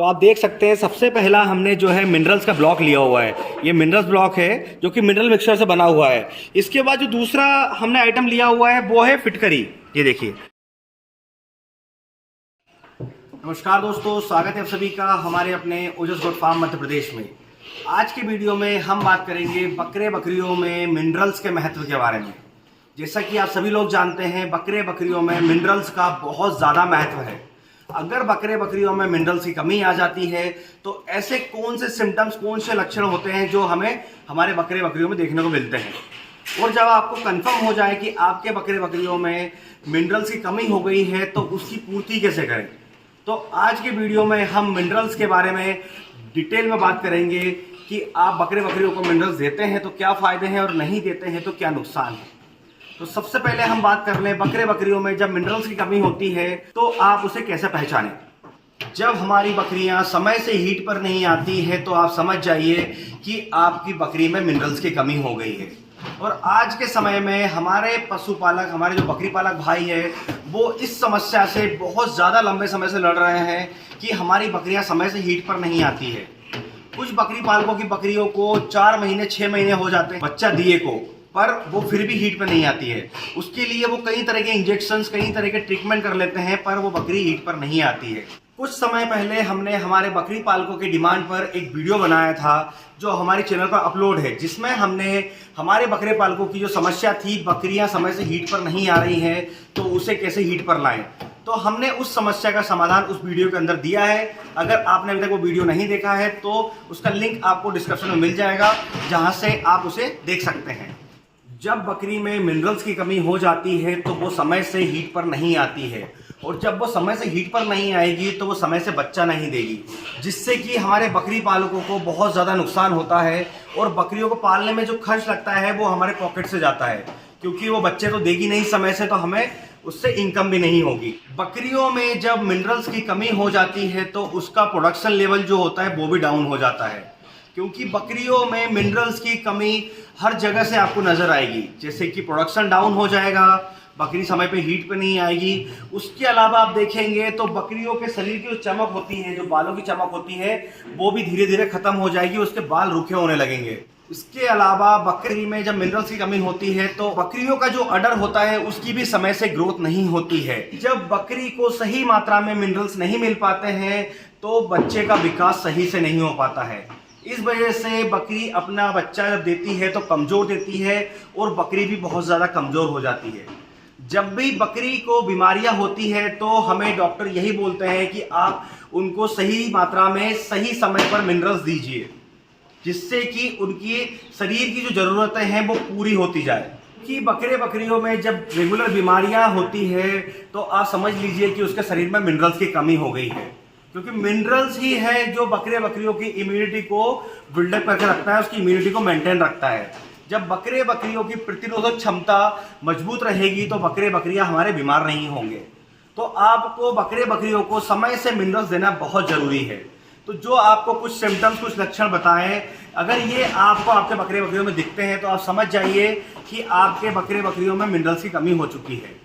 तो आप देख सकते हैं सबसे पहला हमने जो है मिनरल्स का ब्लॉक लिया हुआ है। ये मिनरल्स ब्लॉक है जो कि मिनरल मिक्सचर से बना हुआ है। इसके बाद जो दूसरा हमने आइटम लिया हुआ है वो है फिटकरी। ये देखिए। नमस्कार दोस्तों, स्वागत है आप सभी का हमारे अपने ओजस गोट फार्म मध्य प्रदेश में। आज के वीडियो में हम बात करेंगे बकरे बकरियों में मिनरल्स के महत्व के बारे में। जैसा कि आप सभी लोग जानते हैं, बकरे बकरियों में मिनरल्स का बहुत ज़्यादा महत्व है। अगर बकरे बकरियों में मिनरल्स की कमी आ जाती है तो ऐसे कौन से सिम्टम्स, कौन से लक्षण होते हैं जो हमें हमारे बकरे बकरियों में देखने को मिलते हैं। और जब आपको कंफर्म हो जाए कि आपके बकरे बकरियों में मिनरल्स की कमी हो गई है तो उसकी पूर्ति कैसे करें। तो आज के वीडियो में हम मिनरल्स के बारे में डिटेल में बात करेंगे कि आप बकरे बकरियों को मिनरल्स देते हैं तो क्या फ़ायदे हैं और नहीं देते हैं तो क्या नुकसान है। तो सबसे पहले हम बात कर लें, बकरे बकरियों में जब मिनरल्स की कमी होती है तो आप उसे कैसे पहचानें। जब हमारी बकरियां समय से हीट पर नहीं आती है तो आप समझ जाइए कि आपकी बकरी में मिनरल्स की कमी हो गई है। और आज के समय में हमारे पशुपालक, हमारे जो बकरी पालक भाई है, वो इस समस्या से बहुत ज़्यादा लंबे समय से लड़ रहे हैं कि हमारी बकरियां समय से हीट पर नहीं आती है। कुछ बकरी पालकों की बकरियों को 4 महीने 6 महीने हो जाते हैं बच्चा दिए को, पर वो फिर भी हीट पर नहीं आती है। उसके लिए वो कई तरह के इंजेक्शंस, कई तरह के ट्रीटमेंट कर लेते हैं, पर वो बकरी हीट पर नहीं आती है। कुछ समय पहले हमने हमारे बकरी पालकों की डिमांड पर एक वीडियो बनाया था जो हमारे चैनल पर अपलोड है, जिसमें हमने हमारे बकरे पालकों की जो समस्या थी, बकरियां समय से हीट पर नहीं आ रही हैं तो उसे कैसे हीट पर लाएं, तो हमने उस समस्या का समाधान उस वीडियो के अंदर दिया है। अगर आपने अभी तक वो वीडियो नहीं देखा है तो उसका लिंक आपको डिस्क्रिप्शन में मिल जाएगा, जहां से आप उसे देख सकते हैं। जब बकरी में मिनरल्स की कमी हो जाती है तो वो समय से हीट पर नहीं आती है, और जब वो समय से हीट पर नहीं आएगी तो वो समय से बच्चा नहीं देगी, जिससे कि हमारे बकरी पालकों को बहुत ज़्यादा नुकसान होता है। और बकरियों को पालने में जो खर्च लगता है वो हमारे पॉकेट से जाता है, क्योंकि वो बच्चे तो देगी नहीं समय से, तो हमें उससे इनकम भी नहीं होगी। बकरियों में जब मिनरल्स की कमी हो जाती है तो उसका प्रोडक्शन लेवल जो होता है वो भी डाउन हो जाता है, क्योंकि बकरियों में मिनरल्स की कमी हर जगह से आपको नजर आएगी। जैसे कि प्रोडक्शन डाउन हो जाएगा, बकरी समय पे हीट पे नहीं आएगी। उसके अलावा आप देखेंगे तो बकरियों के शरीर की जो चमक होती है, जो बालों की चमक होती है, वो भी धीरे धीरे खत्म हो जाएगी, उसके बाल रूखे होने लगेंगे। इसके अलावा बकरी में जब मिनरल्स की कमी होती है तो बकरियों का जो अडर होता है उसकी भी समय से ग्रोथ नहीं होती है। जब बकरी को सही मात्रा में मिनरल्स नहीं मिल पाते हैं तो बच्चे का विकास सही से नहीं हो पाता है। इस वजह से बकरी अपना बच्चा जब देती है तो कमज़ोर देती है, और बकरी भी बहुत ज़्यादा कमज़ोर हो जाती है। जब भी बकरी को बीमारियां होती है तो हमें डॉक्टर यही बोलते हैं कि आप उनको सही मात्रा में सही समय पर मिनरल्स दीजिए, जिससे कि उनकी शरीर की जो ज़रूरतें हैं वो पूरी होती जाए। कि बकरे बकरियों में जब रेगुलर बीमारियां होती है तो आप समझ लीजिए कि उसके शरीर में मिनरल्स की कमी हो गई है, क्योंकि मिनरल्स ही है जो बकरे बकरियों की इम्यूनिटी को बिल्डअप करके रखता है, उसकी इम्यूनिटी को मेंटेन रखता है। जब बकरे बकरियों की प्रतिरोधक क्षमता मजबूत रहेगी तो बकरे बकरियां हमारे बीमार नहीं होंगे। तो आपको बकरे बकरियों को समय से मिनरल्स देना बहुत ज़रूरी है। तो जो आपको कुछ सिम्टम्स, कुछ लक्षण बताएं, अगर ये आपको आपके बकरे बकरियों में दिखते हैं तो आप समझ जाइए कि आपके बकरे बकरियों में मिनरल्स की कमी हो चुकी है।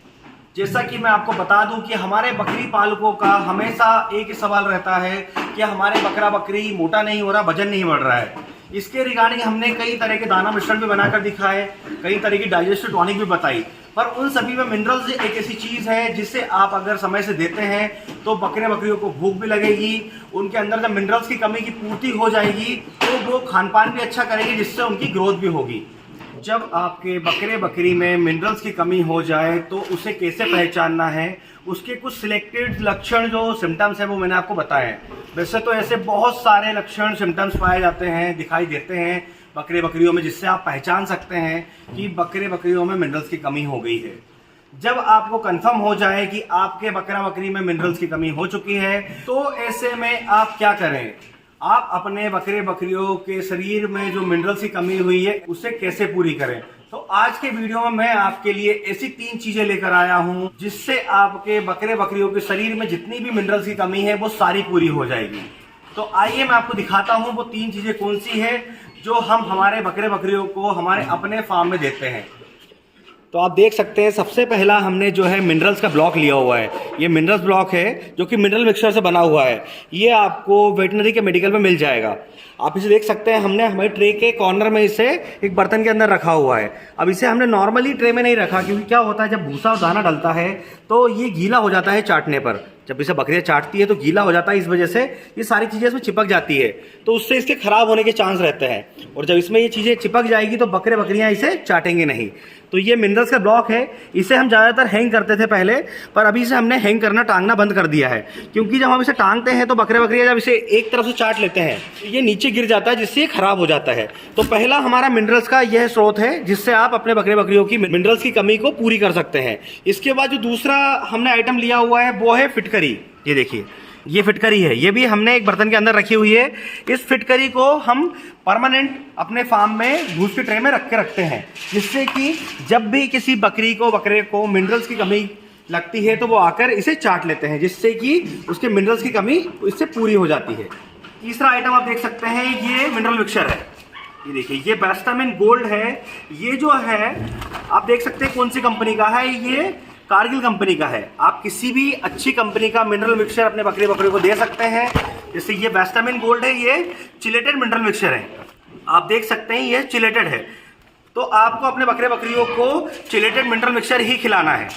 जैसा कि मैं आपको बता दूं कि हमारे बकरी पालकों का हमेशा एक ही सवाल रहता है कि हमारे बकरा बकरी मोटा नहीं हो रहा, वजन नहीं बढ़ रहा है। इसके रिगार्डिंग हमने कई तरह के दाना मिश्रण भी बनाकर दिखाए, कई तरह की डाइजेस्टिव टॉनिक भी बताई, पर उन सभी में मिनरल्स एक ऐसी चीज़ है जिससे आप अगर समय से देते हैं तो बकरे बकरियों को भूख भी लगेगी, उनके अंदर जब मिनरल्स की कमी की पूर्ति हो जाएगी तो वो खान पान भी अच्छा करेगी, जिससे उनकी ग्रोथ भी होगी। जब आपके बकरे बकरी में मिनरल्स की कमी हो जाए तो उसे कैसे पहचानना है, उसके कुछ सिलेक्टेड लक्षण, जो सिम्टम्स हैं वो मैंने आपको बताया है। वैसे तो ऐसे बहुत सारे लक्षण, सिम्टम्स पाए जाते हैं, दिखाई देते हैं बकरे बकरियों में, जिससे आप पहचान सकते हैं कि बकरे बकरियों में मिनरल्स की कमी हो गई है। जब आपको कंफर्म हो जाए कि आपके बकरा बकरी में मिनरल्स की कमी हो चुकी है तो ऐसे में आप क्या करें, आप अपने बकरे बकरियों के शरीर में जो मिनरल्स की कमी हुई है उसे कैसे पूरी करें। तो आज के वीडियो में मैं आपके लिए ऐसी 3 चीजें लेकर आया हूं जिससे आपके बकरे बकरियों के शरीर में जितनी भी मिनरल्स की कमी है वो सारी पूरी हो जाएगी। तो आइए मैं आपको दिखाता हूं वो 3 चीजें कौन सी है जो हम हमारे बकरे बकरियों को हमारे अपने फार्म में देते हैं। तो आप देख सकते हैं सबसे पहला हमने जो है मिनरल्स का ब्लॉक लिया हुआ है। ये मिनरल्स ब्लॉक है जो कि मिनरल मिक्सचर से बना हुआ है। ये आपको वेटनरी के मेडिकल में मिल जाएगा। आप इसे देख सकते हैं, हमने हमारे ट्रे के कॉर्नर में इसे एक बर्तन के अंदर रखा हुआ है। अब इसे हमने नॉर्मली ट्रे में नहीं रखा, क्योंकि क्या होता है जब भूसा और दाना डलता है तो ये गीला हो जाता है चाटने पर। जब इसे बकरियां चाटती है तो गीला हो जाता है, इस वजह से ये सारी चीज़ें इसमें चिपक जाती है, तो उससे इसके खराब होने के चांस रहते हैं। और जब इसमें ये चीज़ें चिपक जाएगी तो बकरियां इसे चाटेंगे नहीं। तो ये मिनरल्स का ब्लॉक है। इसे हम ज़्यादातर हैंग करते थे पहले, पर अभी इसे हमने हैंग करना, टांगना बंद कर दिया है। क्योंकि जब हम इसे टांगते हैं तो बकरियां जब इसे एक तरफ से चाट लेते हैं ये नीचे गिर जाता है, जिससे ये खराब हो जाता है। तो पहला हमारा मिनरल्स का यह स्रोत है जिससे आप अपने बकरियों की मिनरल्स की कमी को पूरी कर सकते हैं। इसके बाद जो दूसरा हमने आइटम लिया हुआ है वो है फिटकरी। ये देखिए, ये फिटकरी है। ये भी हमने एक बर्तन के अंदर रखी हुई है। इस फिटकरी को हम परमानेंट अपने फार्म में भूस के ट्रे में रख के रखते हैं, जिससे कि जब भी किसी बकरे को मिनरल्स की कमी लगती है तो वो आकर इसे चाट लेते हैं, जिससे कि उसके मिनरल्स की कमी इससे पूरी हो जाती है। तीसरा आइटम आप देख सकते हैं, ये मिनरल मिक्सचर है। ये देखिए, ये बेस्टामिन गोल्ड है। ये जो है आप देख सकते हैं कौन सी कंपनी का है। ये कारगिल कंपनी का है। आप किसी भी अच्छी कंपनी का मिनरल मिक्सचर अपने बकरे को दे सकते हैं। जैसे ये बेस्टामिन गोल्ड है, ये चिलेटेड मिनरल मिक्सचर है। आप देख सकते हैं ये चिलेटेड है। तो आपको अपने बकरियों को चिलेटेड मिनरल मिक्सचर ही खिलाना है।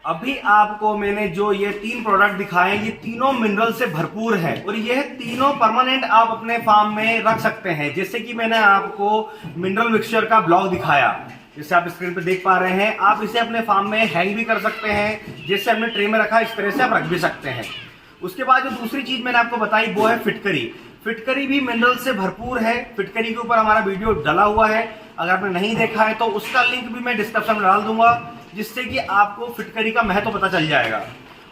अभी आपको मैंने जो ये 3 प्रोडक्ट दिखाए, ये तीनों मिनरल से भरपूर है और ये तीनों परमानेंट आप अपने फार्म में रख सकते हैं। जैसे कि मैंने आपको मिनरल मिक्सचर का ब्लॉक दिखाया, जैसे आप स्क्रीन पर देख पा रहे हैं। आप इसे अपने फार्म में हैंग भी कर सकते हैं, जैसे हमने ट्रे में रखा इस तरह से आप रख भी सकते हैं। उसके बाद जो दूसरी चीज मैंने आपको बताई वो है फिटकरी। फिटकरी भी मिनरल से भरपूर है। फिटकरी के ऊपर हमारा वीडियो डला हुआ है, अगर आपने नहीं देखा है तो उसका लिंक भी मैं डिस्क्रिप्शन में डाल दूंगा, जिससे कि आपको फिटकरी का महत्व पता चल जाएगा।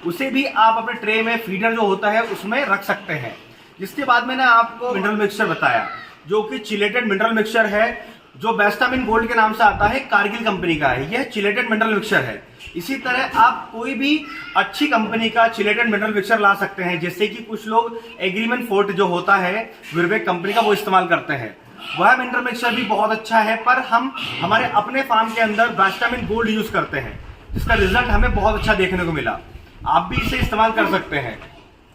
उसे भी आप अपने ट्रे में फीडर जो होता है उसमें रख सकते हैं। जिसके बाद मैंने आपको मिनरल मिक्सचर बताया जो कि चिलेटेड मिनरल मिक्सचर है, जो बेस्टामिन गोल्ड के नाम से आता है, कारगिल कंपनी का है। यह चिलेटेड मिनरल मिक्सचर है। इसी तरह आप कोई भी अच्छी कंपनी का चिलेटेड मिनरल मिक्सचर ला सकते हैं। जैसे कि कुछ लोग एग्रीमेंट फोर्ट जो होता है विवेक कंपनी का, वो इस्तेमाल करते हैं। वह मिनरल मिक्सचर भी बहुत अच्छा है, पर हम हमारे अपने फार्म के अंदर बेस्टामिन गोल्ड यूज करते हैं, जिसका रिजल्ट हमें बहुत अच्छा देखने को मिला। आप भी इसे इस्तेमाल कर सकते हैं।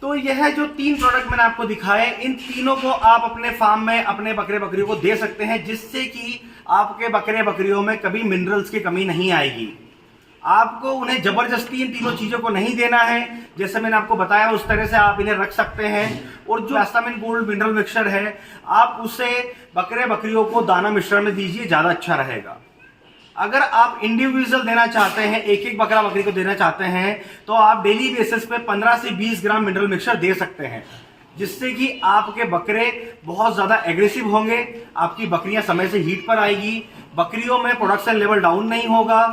तो यह जो 3 प्रोडक्ट मैंने आपको दिखाए, इन तीनों को आप अपने फार्म में अपने बकरियों को दे सकते हैं, जिससे कि आपके बकरियों में कभी मिनरल्स की कमी नहीं आएगी। आपको उन्हें जबरदस्ती इन तीनों चीजों को नहीं देना है। जैसे मैंने आपको बताया उस तरह से आप इन्हें रख सकते हैं। और जो बेस्टामिन गोल्ड मिनरल मिक्सचर है, आप उसे बकरियों को दाना मिश्रण में दीजिए, ज्यादा अच्छा रहेगा। अगर आप इंडिविजुअल देना चाहते हैं, एक बकरी को देना चाहते हैं, तो आप डेली बेसिस पे 15 से 20 ग्राम मिनरल मिक्सचर दे सकते हैं, जिससे कि आपके बकरे बहुत ज्यादा एग्रेसिव होंगे, आपकी बकरियां समय से हीट पर आएगी, बकरियों में प्रोडक्शन लेवल डाउन नहीं होगा,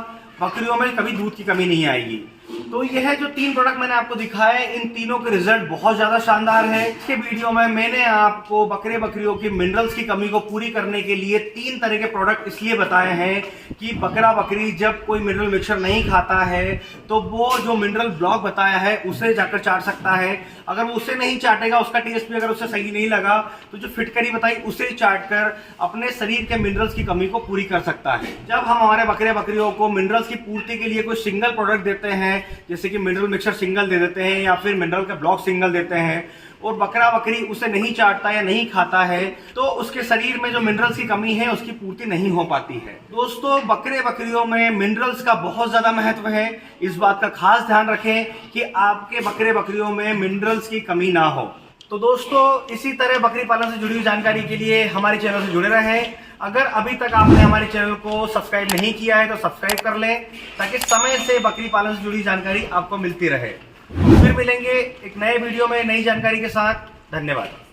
बकरियों में कभी दूध की कमी नहीं आएगी। तो यह जो 3 प्रोडक्ट मैंने आपको दिखाए, इन तीनों के रिजल्ट बहुत ज्यादा शानदार है। इसके वीडियो में मैंने आपको बकरियों की मिनरल्स की कमी को पूरी करने के लिए 3 तरह के प्रोडक्ट इसलिए बताए हैं कि बकरी जब कोई मिनरल मिक्सचर नहीं खाता है तो वो जो मिनरल ब्लॉक बताया है उसे जाकर चाट सकता है। अगर वो उसे नहीं चाटेगा, उसका टेस्ट भी अगर उसे सही नहीं लगा, तो जो फिटकरी बताई उसे चाट कर अपने शरीर के मिनरल्स की कमी को पूरी कर सकता है। जब हम हमारे बकरियों को मिनरल्स की पूर्ति के लिए कोई सिंगल प्रोडक्ट देते हैं, जैसे कि मिनरल मिक्सचर सिंगल दे देते हैं या फिर मिनरल का ब्लॉक सिंगल देते हैं, और बकरी उसे नहीं चाटता या नहीं खाता है, तो उसके शरीर में जो मिनरल्स की कमी है उसकी पूर्ति नहीं हो पाती है। दोस्तों, बकरियों में मिनरल्स का बहुत ज्यादा महत्व है। इस बात का खास ध्यान रखें कि आपके बकरियों में मिनरल्स की कमी ना हो। तो दोस्तों, इसी तरह बकरी पालन से जुड़ी हुई जानकारी के लिए हमारे चैनल से जुड़े रहें। अगर अभी तक आपने हमारे चैनल को सब्सक्राइब नहीं किया है तो सब्सक्राइब कर लें, ताकि समय से बकरी पालन से जुड़ी जानकारी आपको मिलती रहे। फिर मिलेंगे एक नए वीडियो में नई जानकारी के साथ। धन्यवाद।